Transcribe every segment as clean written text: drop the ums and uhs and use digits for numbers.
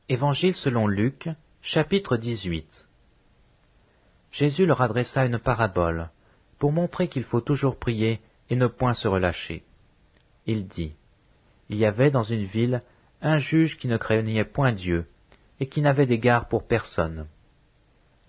Évangile selon Luc, chapitre 18. Jésus leur adressa une parabole, pour montrer qu'il faut toujours prier et ne point se relâcher. Il dit, il y avait dans une ville un juge qui ne craignait point Dieu, et qui n'avait d'égard pour personne.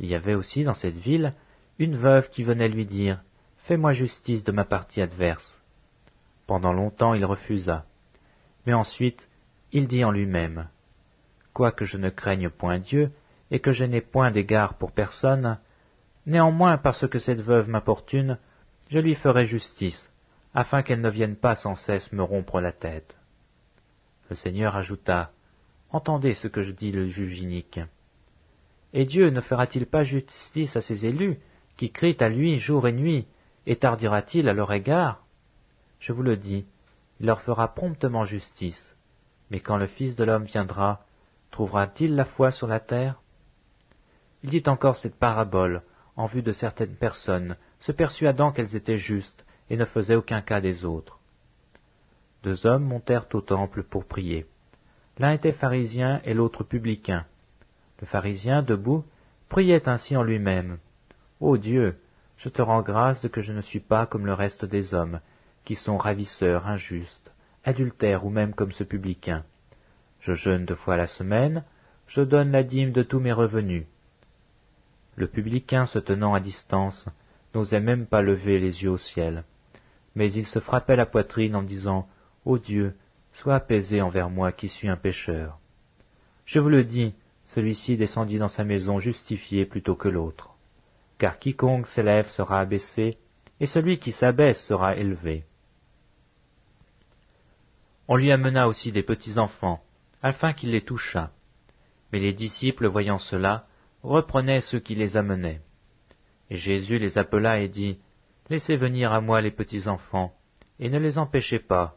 Il y avait aussi dans cette ville une veuve qui venait lui dire, « Fais-moi justice de ma partie adverse. » Pendant longtemps il refusa, mais ensuite il dit en lui-même, « Quoique je ne craigne point Dieu, et que je n'ai point d'égard pour personne, néanmoins parce que cette veuve m'importune, je lui ferai justice, afin qu'elle ne vienne pas sans cesse me rompre la tête. » Le Seigneur ajouta, « Entendez ce que je dis le juge inique. Et Dieu ne fera-t-il pas justice à ses élus, qui crient à lui jour et nuit, et tardera-t-il à leur égard? Je vous le dis, il leur fera promptement justice. Mais quand le Fils de l'homme viendra, trouvera-t-il la foi sur la terre? » Il dit encore cette parabole, en vue de certaines personnes, se persuadant qu'elles étaient justes, et ne faisaient aucun cas des autres. Deux hommes montèrent au temple pour prier. L'un était pharisien et l'autre publicain. Le pharisien, debout, priait ainsi en lui-même. « Ô Dieu, je te rends grâce de que je ne suis pas comme le reste des hommes, qui sont ravisseurs, injustes, adultères ou même comme ce publicain. Je jeûne 2 fois la semaine, je donne la dîme de tous mes revenus. » Le publicain, se tenant à distance, n'osait même pas lever les yeux au ciel, mais il se frappait la poitrine en disant, « Ô Dieu, sois apaisé envers moi qui suis un pécheur. » Je vous le dis, celui-ci descendit dans sa maison justifié plutôt que l'autre. Car quiconque s'élève sera abaissé, et celui qui s'abaisse sera élevé. On lui amena aussi des petits-enfants, afin qu'il les touchât. Mais les disciples, voyant cela, reprenaient ceux qui les amenaient. Et Jésus les appela et dit, « Laissez venir à moi les petits-enfants, et ne les empêchez pas,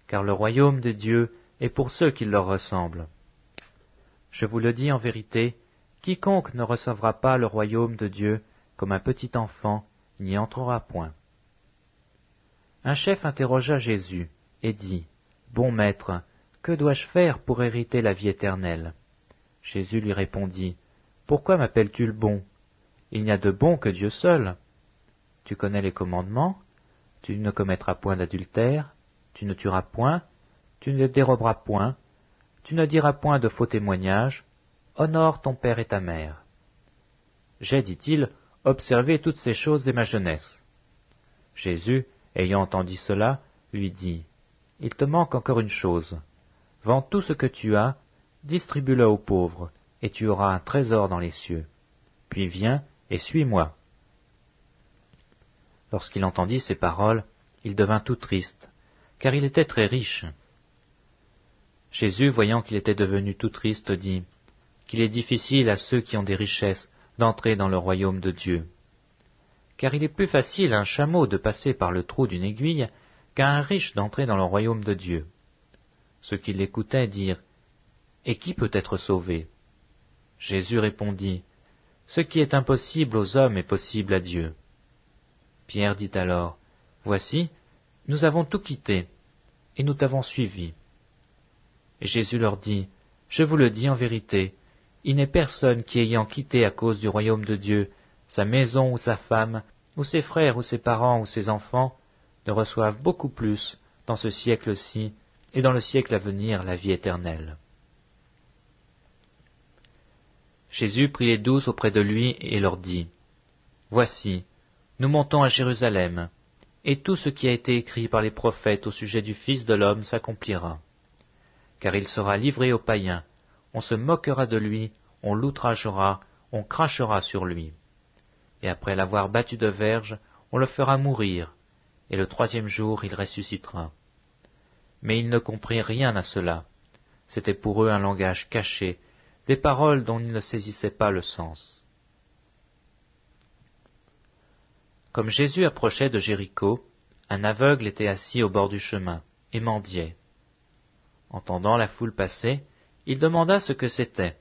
car le royaume de Dieu est pour ceux qui leur ressemblent. Je vous le dis en vérité, quiconque ne recevra pas le royaume de Dieu comme un petit enfant n'y entrera point. » Un chef interrogea Jésus et dit, « Bon maître, que dois-je faire pour hériter la vie éternelle ?» Jésus lui répondit, « Pourquoi m'appelles-tu le bon? Il n'y a de bon que Dieu seul. Tu connais les commandements, tu ne commettras point d'adultère, tu ne tueras point, tu ne déroberas point, tu ne diras point de faux témoignages, honore ton père et ta mère. J'ai, dit-il, observé toutes ces choses dès ma jeunesse. » Jésus, ayant entendu cela, lui dit, « Il te manque encore une chose. Vends tout ce que tu as, distribue-le aux pauvres, et tu auras un trésor dans les cieux. Puis viens et suis-moi. » Lorsqu'il entendit ces paroles, il devint tout triste, car il était très riche. Jésus, voyant qu'il était devenu tout triste, dit, qu'il est difficile à ceux qui ont des richesses d'entrer dans le royaume de Dieu. Car il est plus facile à un chameau de passer par le trou d'une aiguille qu'à un riche d'entrer dans le royaume de Dieu. Ceux qui l'écoutaient dirent, « Et qui peut être sauvé ?» Jésus répondit, « Ce qui est impossible aux hommes est possible à Dieu. » Pierre dit alors, « Voici, nous avons tout quitté, et nous t'avons suivi. » Et Jésus leur dit, « Je vous le dis en vérité, il n'est personne qui ayant quitté à cause du royaume de Dieu sa maison ou sa femme, ou ses frères ou ses parents ou ses enfants, ne reçoive beaucoup plus dans ce siècle-ci et dans le siècle à venir la vie éternelle. » Jésus prit les 12 auprès de lui et leur dit, « Voici, nous montons à Jérusalem, et tout ce qui a été écrit par les prophètes au sujet du Fils de l'homme s'accomplira. Car il sera livré aux païens, on se moquera de lui, on l'outragera, on crachera sur lui. Et après l'avoir battu de verge, on le fera mourir, et le 3e jour il ressuscitera. » Mais ils ne comprirent rien à cela. C'était pour eux un langage caché, des paroles dont ils ne saisissaient pas le sens. Comme Jésus approchait de Jéricho, un aveugle était assis au bord du chemin, et mendiait. Entendant la foule passer, il demanda ce que c'était.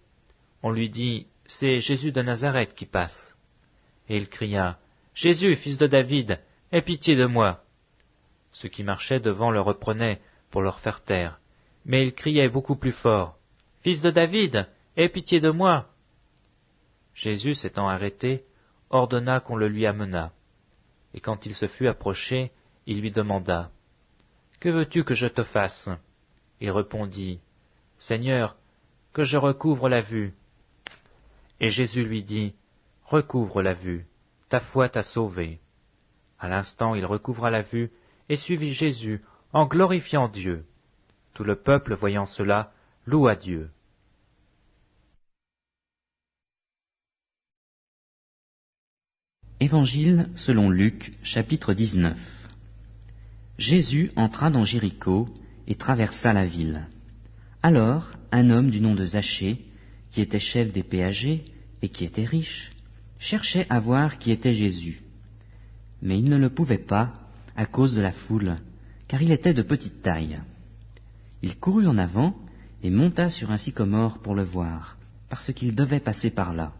On lui dit, « C'est Jésus de Nazareth qui passe. » Et il cria, « Jésus, fils de David, aie pitié de moi. » Ceux qui marchaient devant le reprenaient pour leur faire taire, mais il criait beaucoup plus fort, « Fils de David, aie pitié de moi. » Jésus, s'étant arrêté, ordonna qu'on le lui amenât. Et quand il se fut approché, il lui demanda, « Que veux-tu que je te fasse ?» Il répondit, « Seigneur, que je recouvre la vue. » Et Jésus lui dit, « Recouvre la vue, ta foi t'a sauvé. » À l'instant, il recouvra la vue et suivit Jésus en glorifiant Dieu. Tout le peuple, voyant cela, loua Dieu. Évangile selon Luc, chapitre 19. Jésus entra dans Jéricho et traversa la ville. Alors, un homme du nom de Zachée, qui était chef des péagers et qui était riche, cherchait à voir qui était Jésus. Mais il ne le pouvait pas à cause de la foule, car il était de petite taille. Il courut en avant et monta sur un sycomore pour le voir, parce qu'il devait passer par là.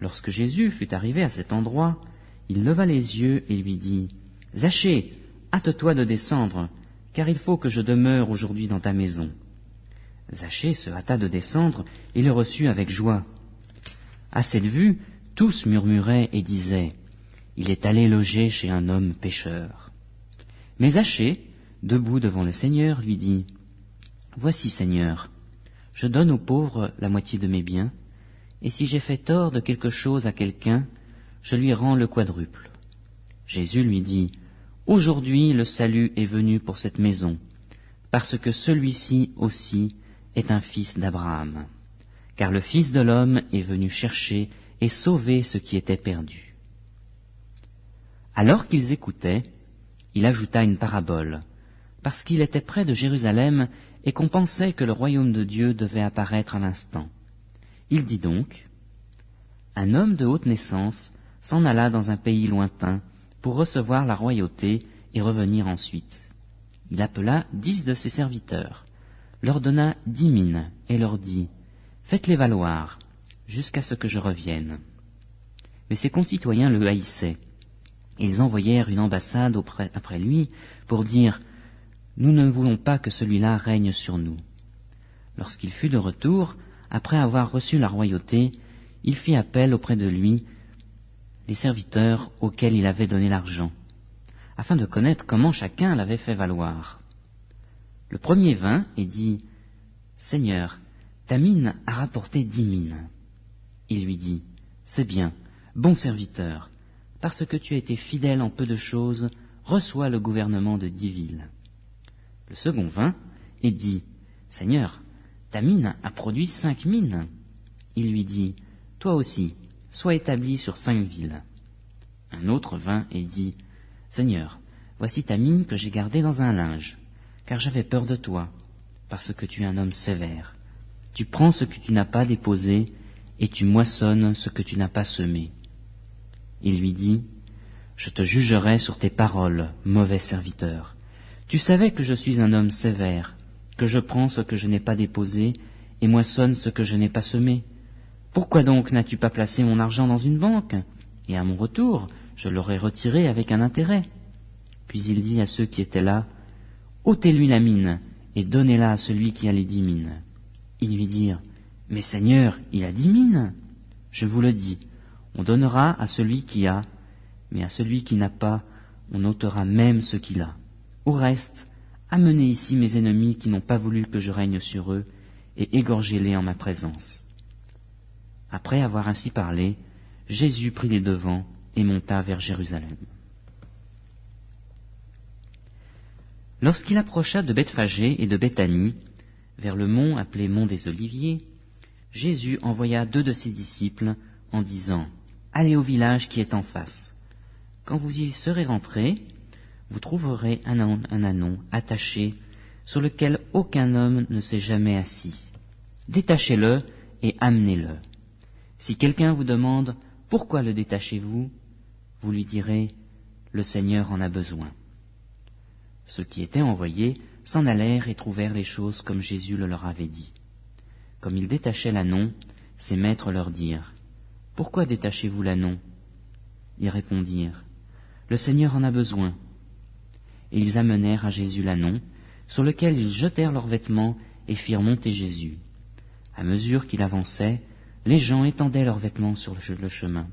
Lorsque Jésus fut arrivé à cet endroit, il leva les yeux et lui dit, « Zachée, hâte-toi de descendre, car il faut que je demeure aujourd'hui dans ta maison. » Zachée se hâta de descendre et le reçut avec joie. À cette vue, tous murmuraient et disaient, « Il est allé loger chez un homme pécheur. » Mais Zachée, debout devant le Seigneur, lui dit, « Voici, Seigneur, je donne aux pauvres la moitié de mes biens, et si j'ai fait tort de quelque chose à quelqu'un, je lui rends le quadruple. » Jésus lui dit, « Aujourd'hui le salut est venu pour cette maison, parce que celui-ci aussi est un fils d'Abraham. Car le Fils de l'homme est venu chercher et sauver ce qui était perdu. » Alors qu'ils écoutaient, il ajouta une parabole, parce qu'il était près de Jérusalem et qu'on pensait que le royaume de Dieu devait apparaître à l'instant. Il dit donc, « Un homme de haute naissance s'en alla dans un pays lointain pour recevoir la royauté et revenir ensuite. Il appela 10 de ses serviteurs, leur donna 10 mines et leur dit, « Faites-les valoir, jusqu'à ce que je revienne. » Mais ses concitoyens le haïssaient. Ils envoyèrent une ambassade après lui pour dire, « Nous ne voulons pas que celui-là règne sur nous. » Lorsqu'il fut de retour, après avoir reçu la royauté, il fit appel auprès de lui les serviteurs auxquels il avait donné l'argent, afin de connaître comment chacun l'avait fait valoir. Le premier vint et dit, « Seigneur, ta mine a rapporté 10 mines. » Il lui dit, « C'est bien, bon serviteur, parce que tu as été fidèle en peu de choses, reçois le gouvernement de 10 villes. » Le second vint et dit, « Seigneur, ta mine a produit 5 mines. » Il lui dit, « Toi aussi, sois établi sur 5 villes. » Un autre vint et dit, « Seigneur, voici ta mine que j'ai gardée dans un linge, car j'avais peur de toi, parce que tu es un homme sévère. Tu prends ce que tu n'as pas déposé, et tu moissonnes ce que tu n'as pas semé. » Il lui dit, « Je te jugerai sur tes paroles, mauvais serviteur. Tu savais que je suis un homme sévère, que je prends ce que je n'ai pas déposé, et moissonne ce que je n'ai pas semé. Pourquoi donc n'as-tu pas placé mon argent dans une banque? Et à mon retour, je l'aurais retiré avec un intérêt. » Puis il dit à ceux qui étaient là, « Ôtez-lui la mine, et donnez-la à celui qui a les 10 mines. » Ils lui dirent, « Mais Seigneur, il a 10 mines. » Je vous le dis, on donnera à celui qui a, mais à celui qui n'a pas, on ôtera même ce qu'il a. Au reste, amenez ici mes ennemis qui n'ont pas voulu que je règne sur eux, et égorgez-les en ma présence. » Après avoir ainsi parlé, Jésus prit les devants et monta vers Jérusalem. Lorsqu'il approcha de Bethphagée et de Béthanie, vers le mont appelé mont des Oliviers, Jésus envoya 2 de ses disciples en disant, « Allez au village qui est en face. Quand vous y serez rentrés, vous trouverez un ânon attaché sur lequel aucun homme ne s'est jamais assis. Détachez-le et amenez-le. Si quelqu'un vous demande « Pourquoi le détachez-vous ?», vous lui direz « Le Seigneur en a besoin. » Ceux qui étaient envoyés s'en allèrent et trouvèrent les choses comme Jésus le leur avait dit. Comme ils détachaient l'ânon, ses maîtres leur dirent, « Pourquoi détachez-vous l'ânon ?» Ils répondirent, « Le Seigneur en a besoin. » Et ils amenèrent à Jésus l'ânon, sur lequel ils jetèrent leurs vêtements et firent monter Jésus. À mesure qu'il avançait, les gens étendaient leurs vêtements sur le chemin.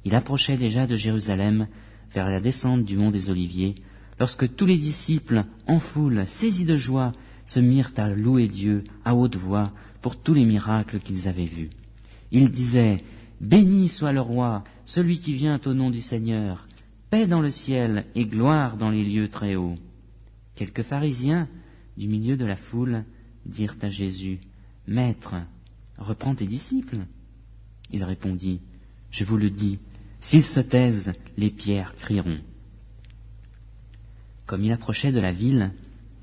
Il approchait déjà de Jérusalem, vers la descente du mont des Oliviers, lorsque tous les disciples, en foule, saisis de joie, se mirent à louer Dieu à haute voix pour tous les miracles qu'ils avaient vus. Ils disaient « Béni soit le roi, celui qui vient au nom du Seigneur, paix dans le ciel et gloire dans les lieux très hauts. » Quelques pharisiens, du milieu de la foule, dirent à Jésus « Maître, reprends tes disciples. » Il répondit « Je vous le dis, s'ils se taisent, les pierres crieront. » Comme il approchait de la ville,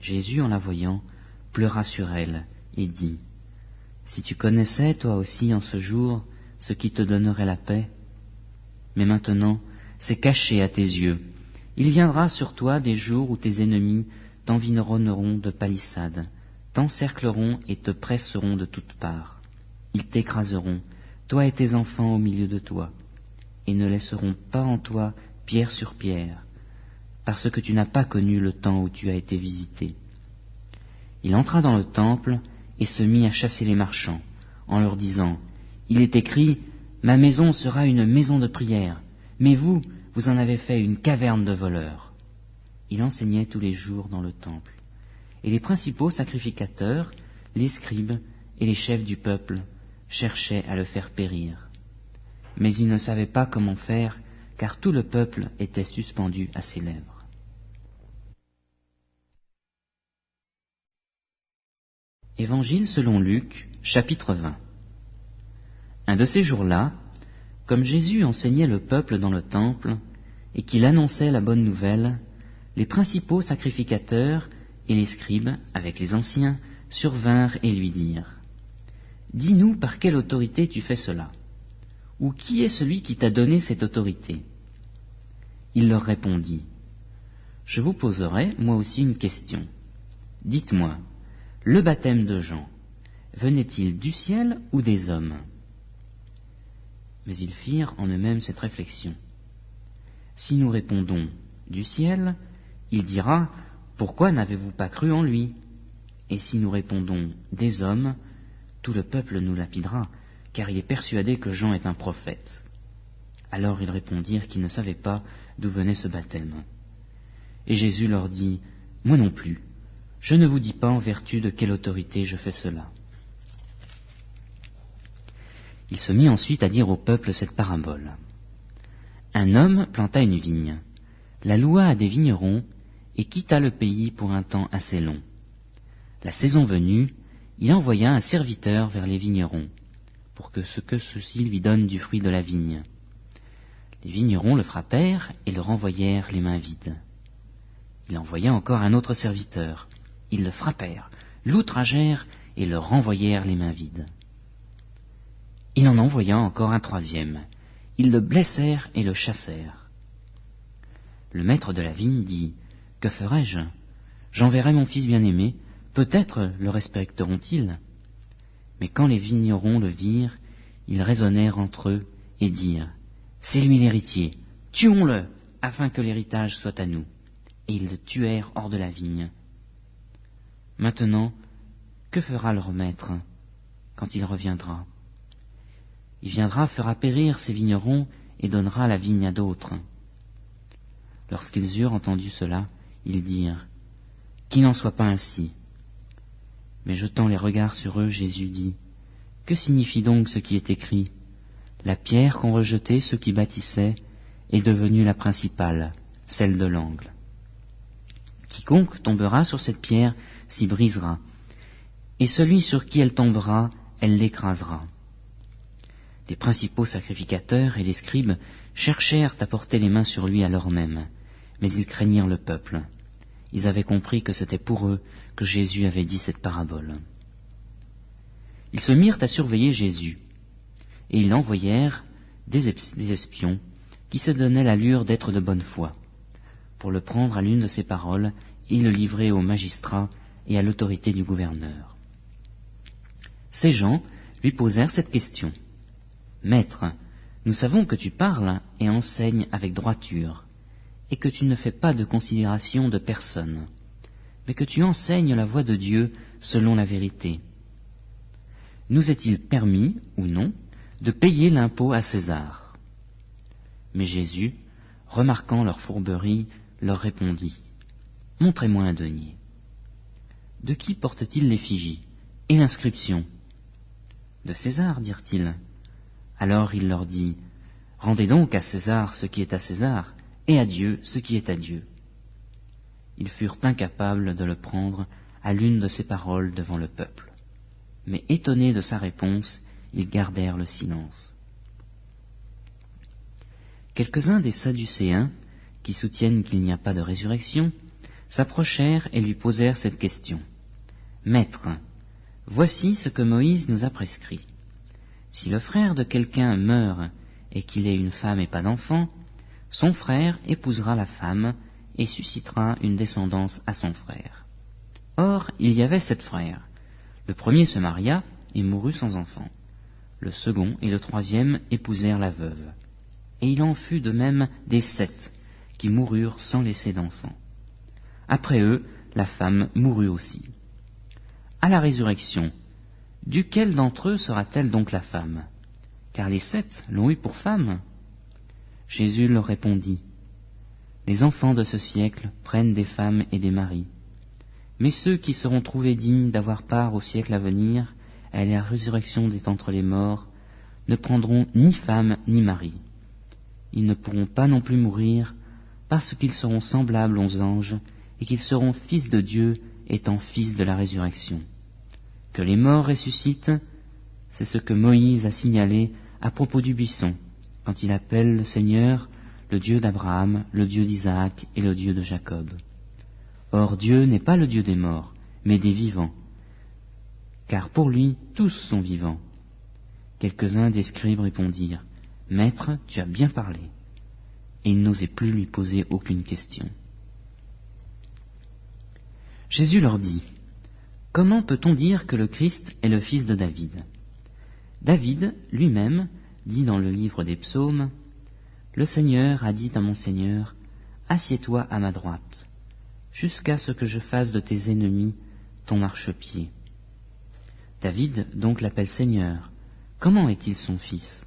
Jésus, en la voyant, pleura sur elle et dit « Si tu connaissais toi aussi en ce jour ce qui te donnerait la paix, mais maintenant c'est caché à tes yeux. Il viendra sur toi des jours où tes ennemis t'environneront de palissades, t'encercleront et te presseront de toutes parts. Ils t'écraseront, toi et tes enfants au milieu de toi, et ne laisseront pas en toi pierre sur pierre, parce que tu n'as pas connu le temps où tu as été visité. » Il entra dans le temple et se mit à chasser les marchands, en leur disant « Il est écrit, ma maison sera une maison de prière, mais vous, vous en avez fait une caverne de voleurs. » Il enseignait tous les jours dans le temple. Et les principaux sacrificateurs, les scribes et les chefs du peuple cherchaient à le faire périr. Mais ils ne savaient pas comment faire, car tout le peuple était suspendu à ses lèvres. Évangile selon Luc, chapitre 20. Un de ces jours-là, comme Jésus enseignait le peuple dans le temple et qu'il annonçait la bonne nouvelle, les principaux sacrificateurs et les scribes, avec les anciens, survinrent et lui dirent « Dis-nous par quelle autorité tu fais cela, ou qui est celui qui t'a donné cette autorité ?» Il leur répondit « Je vous poserai moi aussi une question. Dites-moi, le baptême de Jean, venait-il du ciel ou des hommes ?» Mais ils firent en eux-mêmes cette réflexion. Si nous répondons du ciel, il dira « Pourquoi n'avez-vous pas cru en lui ?» Et si nous répondons des hommes, tout le peuple nous lapidera, car il est persuadé que Jean est un prophète. Alors ils répondirent qu'ils ne savaient pas d'où venait ce baptême. Et Jésus leur dit « Moi non plus, je ne vous dis pas en vertu de quelle autorité je fais cela. » Il se mit ensuite à dire au peuple cette parabole. Un homme planta une vigne, la loua à des vignerons et quitta le pays pour un temps assez long. La saison venue, il envoya un serviteur vers les vignerons, pour que ceux-ci lui donnent du fruit de la vigne. Les vignerons le frappèrent et le renvoyèrent les mains vides. Il envoya encore un autre serviteur. Ils le frappèrent, l'outragèrent et le renvoyèrent les mains vides. Il en envoya encore un troisième. Ils le blessèrent et le chassèrent. Le maître de la vigne dit « Que ferai-je ? J'enverrai mon fils bien-aimé, peut-être le respecteront-ils. » Mais quand les vignerons le virent, ils raisonnèrent entre eux et dirent « C'est lui l'héritier, tuons-le, afin que l'héritage soit à nous. » Et ils le tuèrent hors de la vigne. Maintenant, que fera leur maître quand il reviendra ? Il viendra, fera périr ces vignerons et donnera la vigne à d'autres. Lorsqu'ils eurent entendu cela, ils dirent « Qu'il n'en soit pas ainsi. » Mais jetant les regards sur eux, Jésus dit « Que signifie donc ce qui est écrit ? La pierre qu'ont rejetée ceux qui bâtissaient est devenue la principale, celle de l'angle. Quiconque tombera sur cette pierre s'y brisera, et celui sur qui elle tombera, elle l'écrasera. » Les principaux sacrificateurs et les scribes cherchèrent à porter les mains sur lui à l'heure même, mais ils craignirent le peuple. Ils avaient compris que c'était pour eux que Jésus avait dit cette parabole. Ils se mirent à surveiller Jésus, et ils envoyèrent des espions qui se donnaient l'allure d'être de bonne foi, pour le prendre à l'une de ses paroles et le livrer aux magistrats et à l'autorité du gouverneur. Ces gens lui posèrent cette question. « Maître, nous savons que tu parles et enseignes avec droiture, et que tu ne fais pas de considération de personne, mais que tu enseignes la voie de Dieu selon la vérité. nous est-il permis, ou non, de payer l'impôt à César ?» Mais Jésus, remarquant leur fourberie, leur répondit, « Montrez-moi un denier. » « De qui porte-t-il l'effigie et l'inscription ?»« De César, dirent-ils. » Alors il leur dit, « Rendez donc à César ce qui est à César, et à Dieu ce qui est à Dieu. » Ils furent incapables de le prendre à l'une de ses paroles devant le peuple. Mais étonnés de sa réponse, ils gardèrent le silence. Quelques-uns des Sadducéens, qui soutiennent qu'il n'y a pas de résurrection, s'approchèrent et lui posèrent cette question. « Maître, voici ce que Moïse nous a prescrit. Si le frère de quelqu'un meurt et qu'il ait une femme et pas d'enfant, son frère épousera la femme et suscitera une descendance à son frère. Or, il y avait 7 frères. Le premier se maria et mourut sans enfant. Le second et le troisième épousèrent la veuve. Et il en fut de même des 7 qui moururent sans laisser d'enfant. Après eux, la femme mourut aussi. À la résurrection, duquel d'entre eux sera-t-elle donc la femme? Car les 7 l'ont eue pour femme. » Jésus leur répondit, « Les enfants de ce siècle prennent des femmes et des maris. Mais ceux qui seront trouvés dignes d'avoir part au siècle à venir, et à la résurrection d'entre les morts, ne prendront ni femme ni mari. Ils ne pourront pas non plus mourir, parce qu'ils seront semblables aux anges, et qu'ils seront fils de Dieu, étant fils de la résurrection. Que les morts ressuscitent, c'est ce que Moïse a signalé à propos du buisson, quand il appelle le Seigneur le Dieu d'Abraham, le Dieu d'Isaac et le Dieu de Jacob. Or Dieu n'est pas le Dieu des morts, mais des vivants, car pour lui tous sont vivants. » Quelques-uns des scribes répondirent, « Maître, tu as bien parlé. » Et ils n'osaient plus lui poser aucune question. Jésus leur dit, « Comment peut-on dire que le Christ est le fils de David ? David, lui-même, dit dans le livre des psaumes, « Le Seigneur a dit à mon Seigneur, assieds-toi à ma droite, jusqu'à ce que je fasse de tes ennemis ton marchepied. » David donc l'appelle Seigneur. Comment est-il son fils ?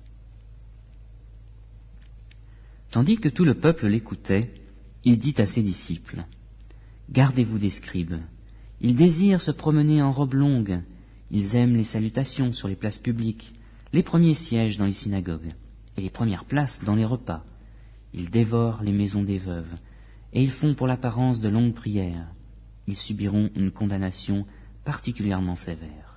Tandis que tout le peuple l'écoutait, il dit à ses disciples, « Gardez-vous des scribes. Ils désirent se promener en robe longue. Ils aiment les salutations sur les places publiques, les premiers sièges dans les synagogues et les premières places dans les repas. Ils dévorent les maisons des veuves et ils font pour l'apparence de longues prières. Ils subiront une condamnation particulièrement sévère. »